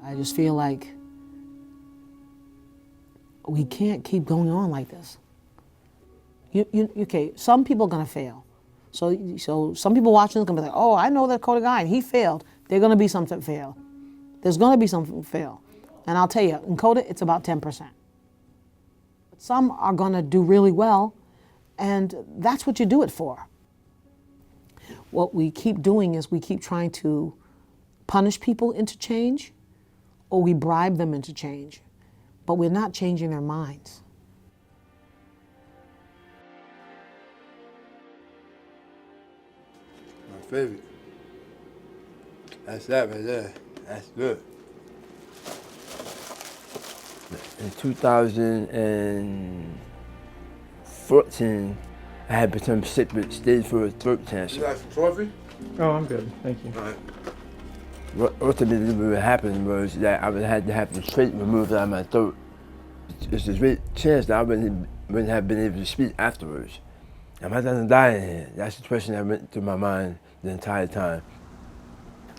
I just feel like we can't keep going on like this. Okay, some people are gonna fail. So some people watching is gonna be like, oh, I know that COTA guy and he failed. There's gonna be something fail. There's gonna be something fail. And I'll tell you, in COTA, it's about 10%. Some are gonna do really well, and that's what you do it for. What we keep doing is we keep trying to punish people into change, or we bribe them into change, but we're not changing their minds. My favorite. That's that right there. That's good. In 2014, I had become sick with stage 4 throat cancer. You got some trophy? Oh, I'm good, thank you. All right. What ultimately what happened was that I would have to have the trait removed out of my throat. There's a great chance that I wouldn't have been able to speak afterwards. Am I gonna die in here? That's the question that went through my mind the entire time.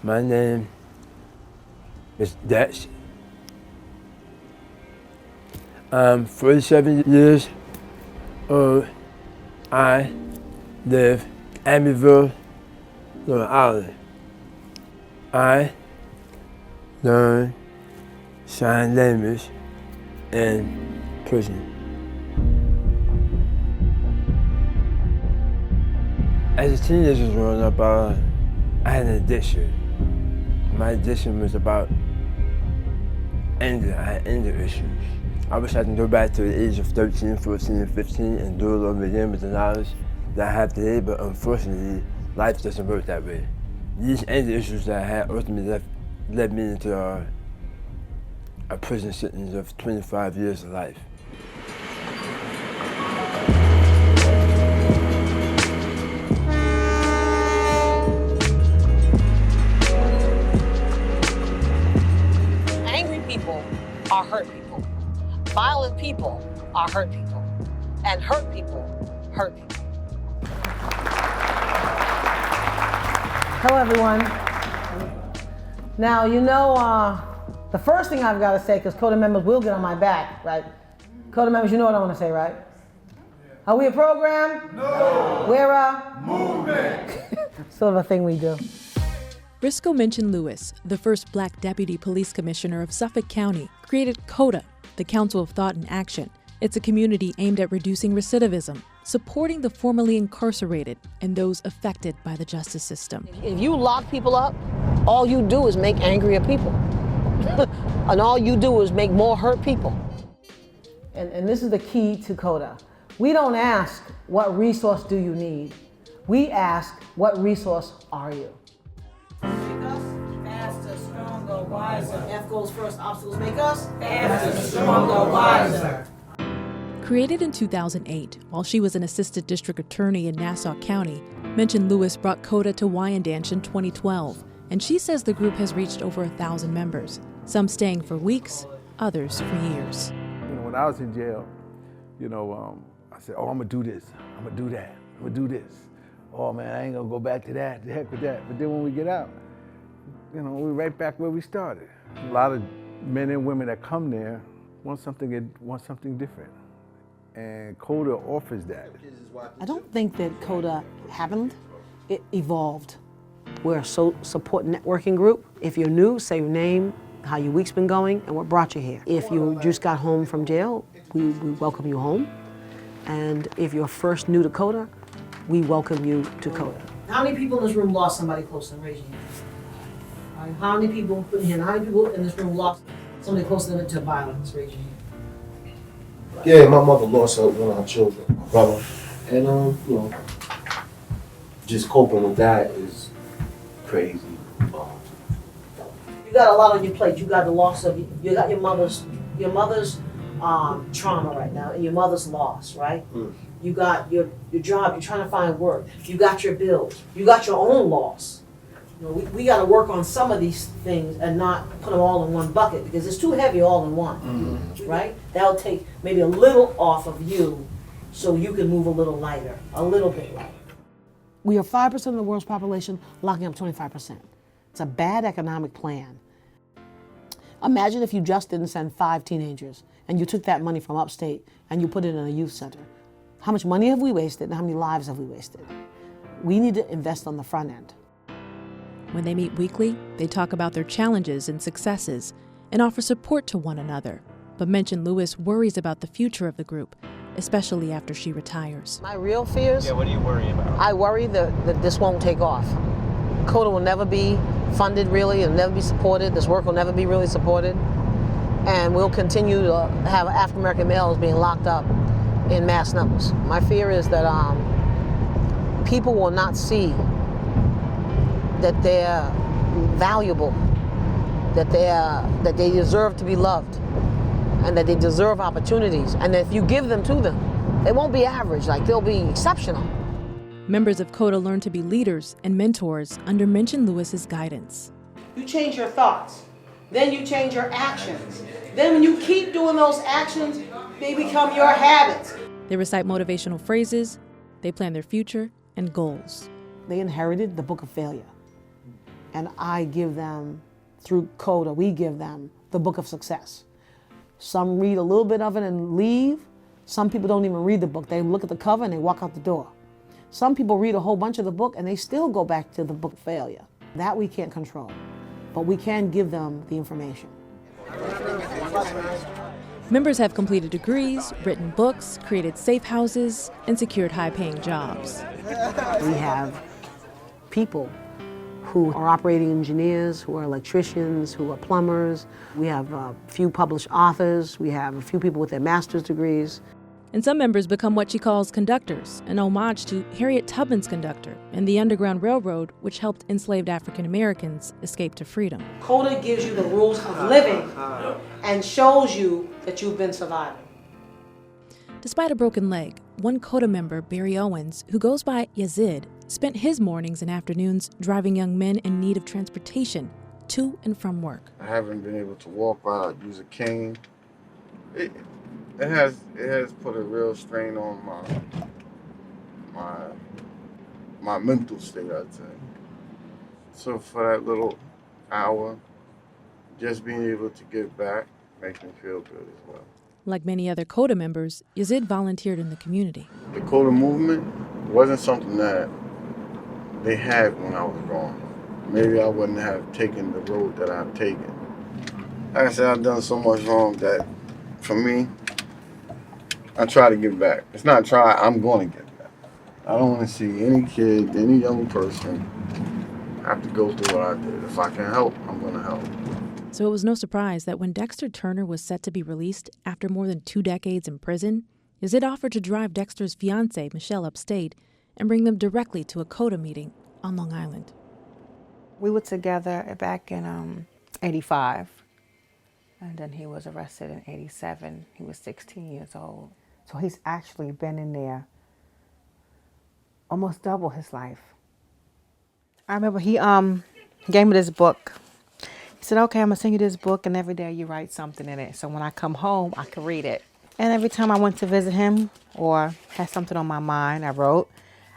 My name is Dutch. I'm 47 years old. I live in Amityville, Long Island. I learned sign language in prison. As a teenager growing up, I had an addiction. My addiction was about anger. I had anger issues. I wish I could go back to the age of 13, 14, and 15 and do it all over again with the knowledge that I have today, but unfortunately, life doesn't work that way. These anger issues that I had ultimately led me into a prison sentence of 25 years of life. Angry people are hurt people. Violent people are hurt people. And hurt people hurt people. Hello, everyone. Now, you know, the first thing I've got to say, because COTA members will get on my back, right? COTA members, you know what I want to say, right? Are we a program? No. We're a movement. Sort of a thing we do. Risco Mention-Lewis, the first Black Deputy Police Commissioner of Suffolk County, created COTA, the Council of Thought and Action. It's a community aimed at reducing recidivism, supporting the formerly incarcerated and those affected by the justice system. If you lock people up, all you do is make angrier people. And all you do is make more hurt people. And this is the key to COTA. We don't ask, what resource do you need? We ask, what resource are you? Make us faster, stronger, wiser. F goes first, obstacles make us faster, stronger, wiser. Created in 2008, while she was an assistant district attorney in Nassau County, Mention-Lewis brought COTA to Wyandanch in 2012, and she says the group has reached over 1,000 members, some staying for weeks, others for years. When I was in jail, I said, oh, I'm gonna do this, I'm gonna do that, I'm gonna do this. Oh man, I ain't gonna go back to that, the heck with that. But then when we get out, we're right back where we started. A lot of men and women that come there want something different. And COTA offers that. I don't think that COTA happened, it evolved. We're a support networking group. If you're new, say your name, how your week's been going, and what brought you here. If you just got home from jail, we welcome you home. And if you're first new to COTA, we welcome you to COTA. How many people in this room lost somebody close to them? Raise your hand. All right, how many people, put your hand, how many people in this room lost somebody close to them to violence? Raise your hand. Yeah, my mother lost one of her children, my brother. And, just coping with that is crazy. You got a lot on your plate. You got the loss of, you got your mother's trauma right now, and your mother's loss, right? Mm. You got your job, you're trying to find work. You got your bills. You got your own loss. We got to work on some of these things and not put them all in one bucket because it's too heavy all in one, right? That'll take maybe a little off of you so you can move a little lighter, a little bit lighter. We are 5% of the world's population locking up 25%. It's a bad economic plan. Imagine if you just didn't send 5 teenagers and you took that money from upstate and you put it in a youth center. How much money have we wasted and how many lives have we wasted? We need to invest on the front end. When they meet weekly, they talk about their challenges and successes and offer support to one another. But Mention-Lewis worries about the future of the group, especially after she retires. My real fears? Yeah, what do you worry about? I worry that this won't take off. COTA will never be funded really, it'll never be supported, this work will never be really supported, and we'll continue to have African American males being locked up in mass numbers. My fear is that people will not see that they're valuable, that they deserve to be loved, and that they deserve opportunities, and that if you give them to them, they won't be average, like they'll be exceptional. Members of COTA learn to be leaders and mentors under Mention-Lewis's guidance. You change your thoughts, then you change your actions. Then when you keep doing those actions, they become your habits. They recite motivational phrases, they plan their future and goals. They inherited the book of failure. And I give them, through COTA, we give them the book of success. Some read a little bit of it and leave. Some people don't even read the book. They look at the cover and they walk out the door. Some people read a whole bunch of the book and they still go back to the book of failure. That we can't control, but we can give them the information. Members have completed degrees, written books, created safe houses, and secured high-paying jobs. We have people who are operating engineers, who are electricians, who are plumbers. We have a few published authors. We have a few people with their master's degrees. And some members become what she calls conductors, an homage to Harriet Tubman's conductor and the Underground Railroad, which helped enslaved African Americans escape to freedom. COTA gives you the rules of living and shows you that you've been surviving. Despite a broken leg, one COTA member, Barry Owens, who goes by Yazid, spent his mornings and afternoons driving young men in need of transportation to and from work. I haven't been able to walk while I use a cane. It has put a real strain on my mental state, I'd say. So for that little hour, just being able to give back makes me feel good as well. Like many other COTA members, Yazid volunteered in the community. The COTA movement wasn't something that they had when I was growing. Maybe I wouldn't have taken the road that I've taken. Like I said, I've done so much wrong that, for me, I try to give back. It's not try, I'm going to give back. I don't want to see any kid, any young person have to go through what I did. If I can help, I'm going to help. So it was no surprise that when Dexter Turner was set to be released after more than 2 decades in prison, Yazid offered to drive Dexter's fiancée, Michelle, upstate and bring them directly to a COTA meeting on Long Island. We were together back in 85, and then he was arrested in 87. He was 16 years old. So he's actually been in there almost double his life. I remember he gave me this book. He said, okay, I'm gonna send you this book and every day you write something in it. So when I come home, I can read it. And every time I went to visit him or had something on my mind, I wrote.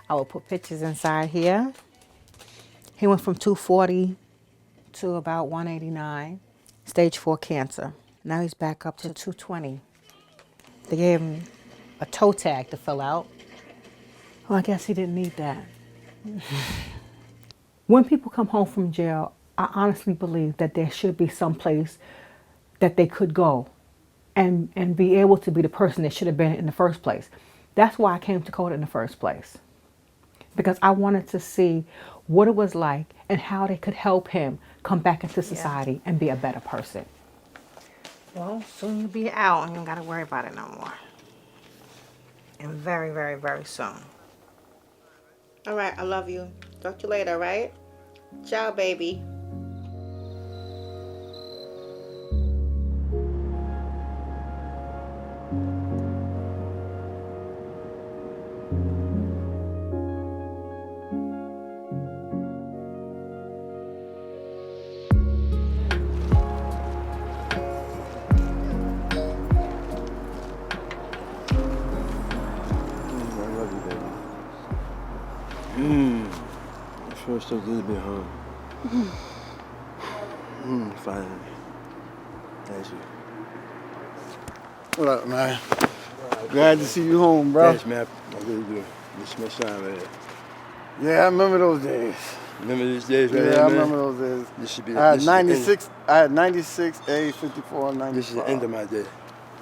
I would put pictures inside here. He went from 240 to about 189, stage 4 cancer. Now he's back up to 220. They gave him a toe tag to fill out. Well, I guess he didn't need that. When people come home from jail, I honestly believe that there should be some place that they could go and be able to be the person they should have been in the first place. That's why I came to COTA in the first place. Because I wanted to see what it was like and how they could help him come back into society and be a better person. Well, soon you'll be out and you don't got to worry about it no more. And very, very, very soon. All right, I love you. Talk to you later, all right? Ciao, baby. It feels so good to be home. Finally. Thank you. What up, man? Glad to see you home, bro. Thanks, man. I really do. This is my shine right here. Yeah, I remember those days. Remember these days right Yeah, here, I man? remember those days. This should be I had this is the end. 96. I had 96, A, 54, 95. This is the end of my day.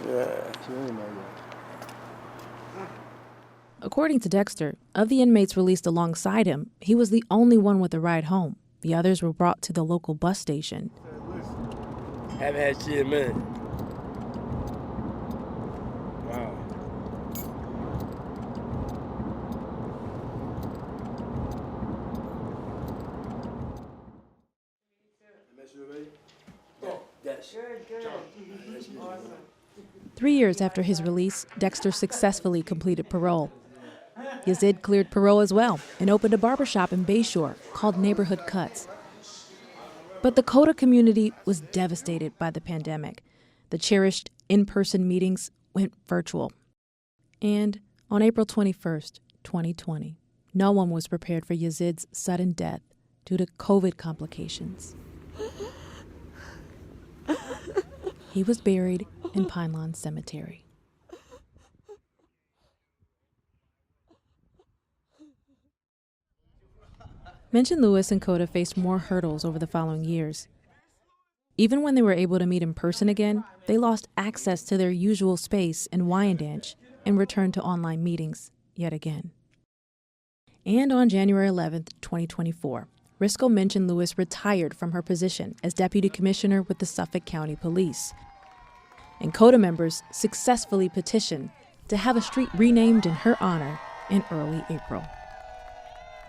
Yeah. This is the end of my day. According to Dexter, of the inmates released alongside him, he was the only one with a ride home. The others were brought to the local bus station. Haven't had shit in a minute. Wow. That's good. 3 years after his release, Dexter successfully completed parole. Yazid cleared parole as well and opened a barbershop in Bayshore called Neighborhood Cuts. But the COTA community was devastated by the pandemic. The cherished in-person meetings went virtual. And on April 21st, 2020, no one was prepared for Yazid's sudden death due to COVID complications. He was buried in Pine Lawn Cemetery. Mention-Lewis and COTA faced more hurdles over the following years. Even when they were able to meet in person again, they lost access to their usual space in Wyandanch and returned to online meetings yet again. And on January 11th, 2024, Risco Mention-Lewis retired from her position as Deputy Commissioner with the Suffolk County Police. And COTA members successfully petitioned to have a street renamed in her honor in early April.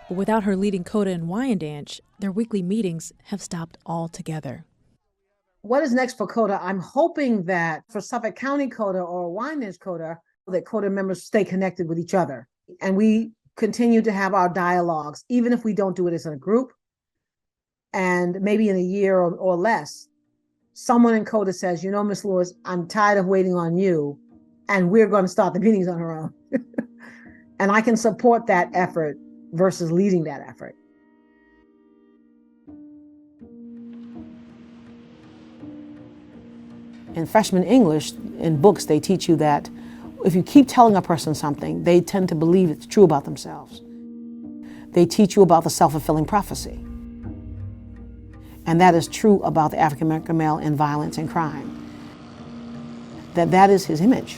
But without her leading COTA in Wyandanch, their weekly meetings have stopped altogether. What is next for COTA? I'm hoping that for Suffolk County COTA or Wyandanch COTA, that COTA members stay connected with each other. And we continue to have our dialogues, even if we don't do it as a group. And maybe in a year or less, someone in COTA says, you know, Ms. Lewis, I'm tired of waiting on you, and we're going to start the meetings on our own. And I can support that effort versus leading that effort. In freshman English, in books, they teach you that if you keep telling a person something, they tend to believe it's true about themselves. They teach you about the self-fulfilling prophecy. And that is true about the African-American male in violence and crime. That is his image.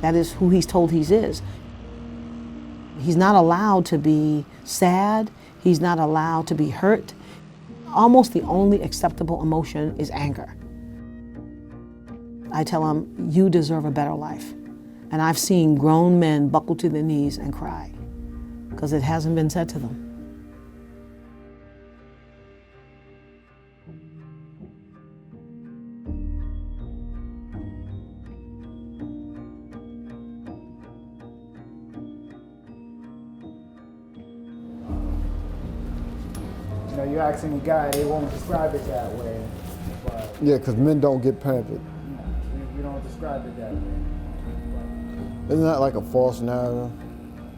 That is who he's told he is. He's not allowed to be sad. He's not allowed to be hurt. Almost the only acceptable emotion is anger. I tell him, you deserve a better life. And I've seen grown men buckle to their knees and cry because it hasn't been said to them. You know, you ask any guy, they won't describe it that way. But Yeah, because men don't get pampered. we don't describe it that way. Isn't that like a false narrative?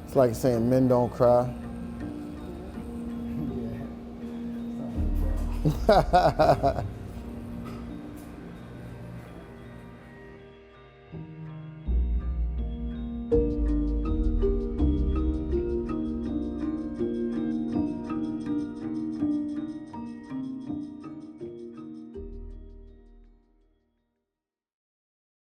It's like saying men don't cry. Yeah. Something like that.